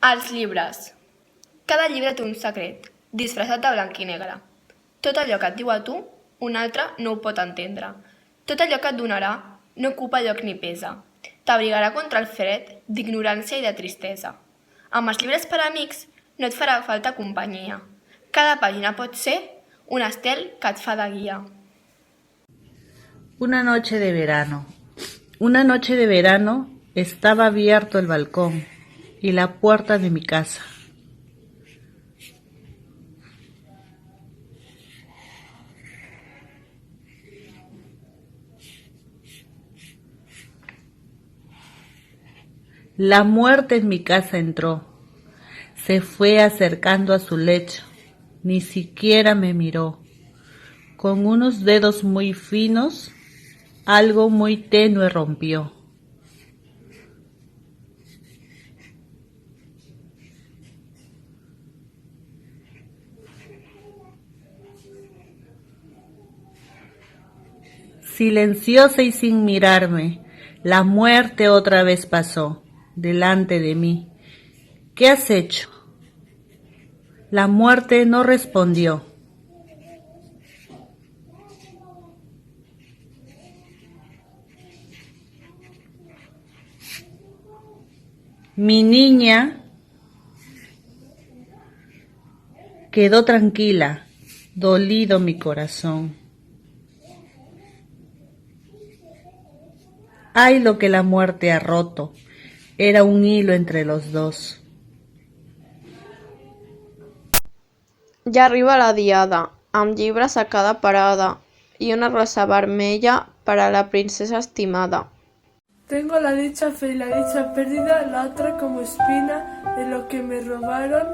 Els llibres. Cada llibre té un secret, disfressat de blanc i negre. Tot allò que et diu a tu, un altre no ho pot entendre. Tot allò que et donarà no ocupa lloc ni pesa. T'abrigarà contra el fred d'ignorància i de tristesa. Amb els llibres per amics no et farà falta companyia. Cada pàgina pot ser un estel que et fa de guia. Una noche de verano. Una noche de verano estaba abierto el balcón y la puerta de mi casa. La muerte en mi casa entró, se fue acercando a su lecho, ni siquiera me miró. Con unos dedos muy finos, algo muy tenue rompió. Silenciosa y sin mirarme, la muerte otra vez pasó delante de mí. ¿Qué has hecho? La muerte no respondió. Mi niña quedó tranquila, dolido mi corazón. Ay, lo que la muerte ha roto, era un hilo entre los dos. Ja arriba la diada, amb llibres a cada parada i una rosa vermella per a la princesa estimada. Tengo la dicha fe y la dicha perdida, la otra como espina, de lo que me robaron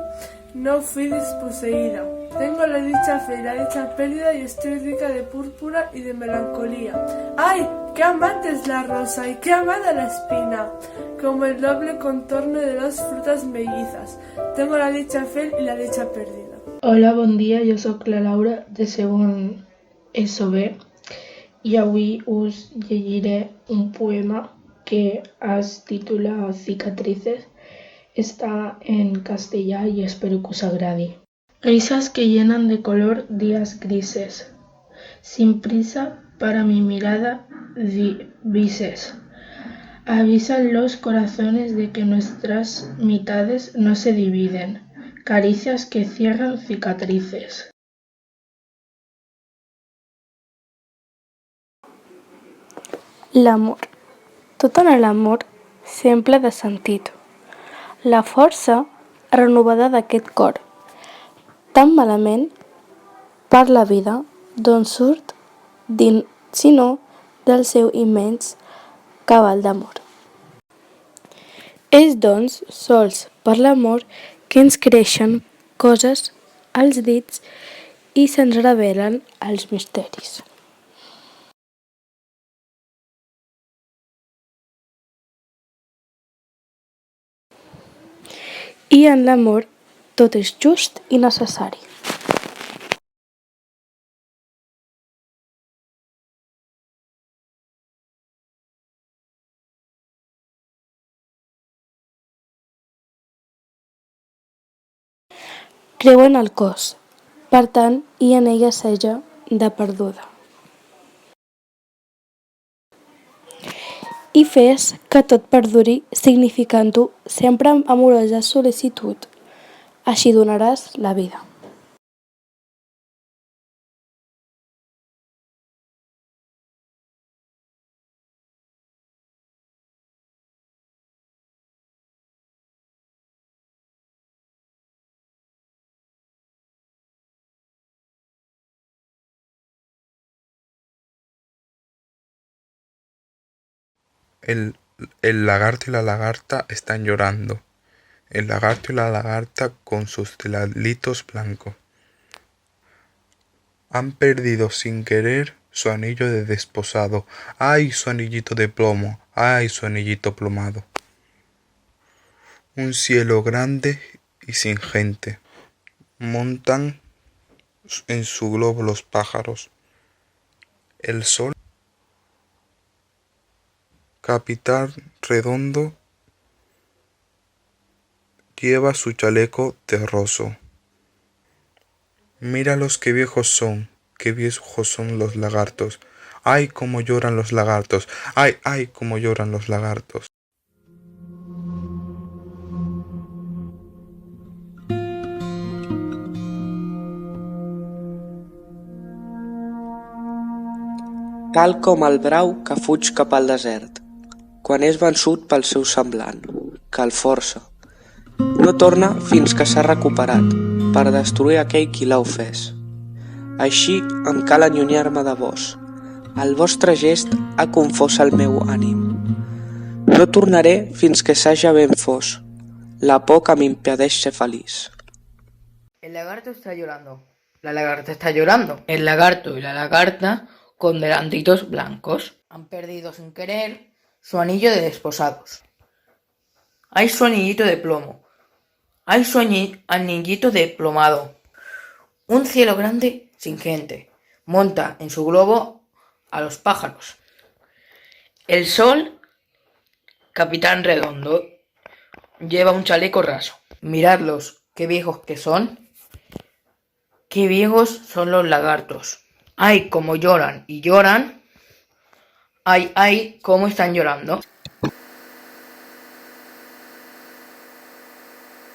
no fui desposeída. Tengo la dicha fe y la dicha perdida y estoy rica de púrpura y de melancolía. ¡Ay! ¡Qué amante es la rosa y qué amada la espina! Como el doble contorno de dos frutas mellizas. Tengo la dicha fe y la dicha perdida. Hola, bon dia, jo sóc la Laura de segon ESO B i avui us llegiré un poema que es titula Cicatrices. Está en castellà y espero que os agrade. Risas que llenan de color días grises, sin prisa para mi mirada divises. Avisan los corazones de que nuestras mitades no se dividen, caricias que cierran cicatrices. L'amor. Tot en l'amor s'emple de sentit. La força renovada d'aquest cor, tan malament per la vida, d'on surt, sinó del seu immens cabal d'amor. És doncs sols per l'amor que ens creixen coses als dits i se'ns revelen els misteris. I en l'amor tot és just i necessari. Creu en el cos, per tant, i en ella seja de perduda. I fes que tot perduri significant-ho sempre amb amorosa sol·licitud. Així donaràs la vida. El, el lagarto y la lagarta están llorando. El lagarto y la lagarta con sus delalitos blancos. Han perdido sin querer su anillo de desposado. ¡Ay, su anillito de plomo! ¡Ay, su anillito plomado! Un cielo grande y sin gente. Montan en su globo los pájaros. El sol, capital redondo, lleva su chaleco de roso. Míralos qué viejos son los lagartos. ¡Ay, cómo lloran los lagartos! ¡Ay, ay, cómo lloran los lagartos! Tal com el brau que fuig cap al desert, quan és vençut pel seu semblant, que el força. No torna fins que s'ha recuperat per destruir aquell qui l'ha ofès. Així em cal allunyar-me de vós. El vostre gest ha confós el meu ànim. No tornaré fins que s'haja ben fos. La por que m'impedeix ser feliç. El lagarto está llorando. La lagarta está llorando. El lagarto y la lagarta, con delantitos blancos, han perdido sin querer su anillo de desposados. Hay su anillito de plomo. Hay su anillito de plomado. Un cielo grande sin gente. Monta en su globo a los pájaros. El sol, capitán redondo, lleva un chaleco raso. Miradlos, qué viejos que son. Qué viejos son los lagartos. Ay, cómo lloran y lloran. Ay, ay, cómo están llorando.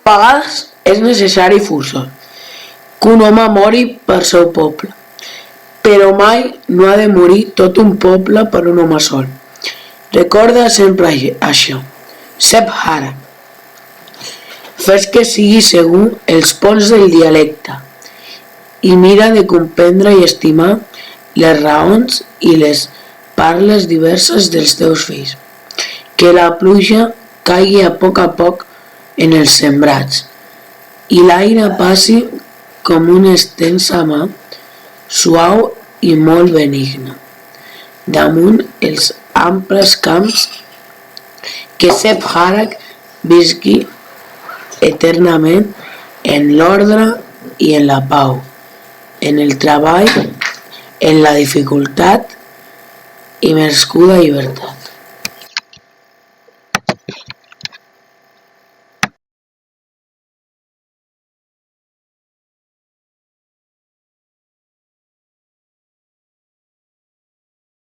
A vegades és necessari forçar que un home mori per seu poble, però mai no ha de morir tot un poble per un home sol. Recorda sempre això. Sepp Harag. Fes que sigui segur els ponts del dialecte i mira de comprendre i estimar les raons i les parles diverses dels teus fills. Que la pluja caigui a poc en els sembrats i l'aire passi com una extensa mà, suau i molt benigna, damunt els amples camps. Que Sepp Harag visqui eternament en l'ordre i en la pau, en el treball, en la dificultat i merescuda llibertat.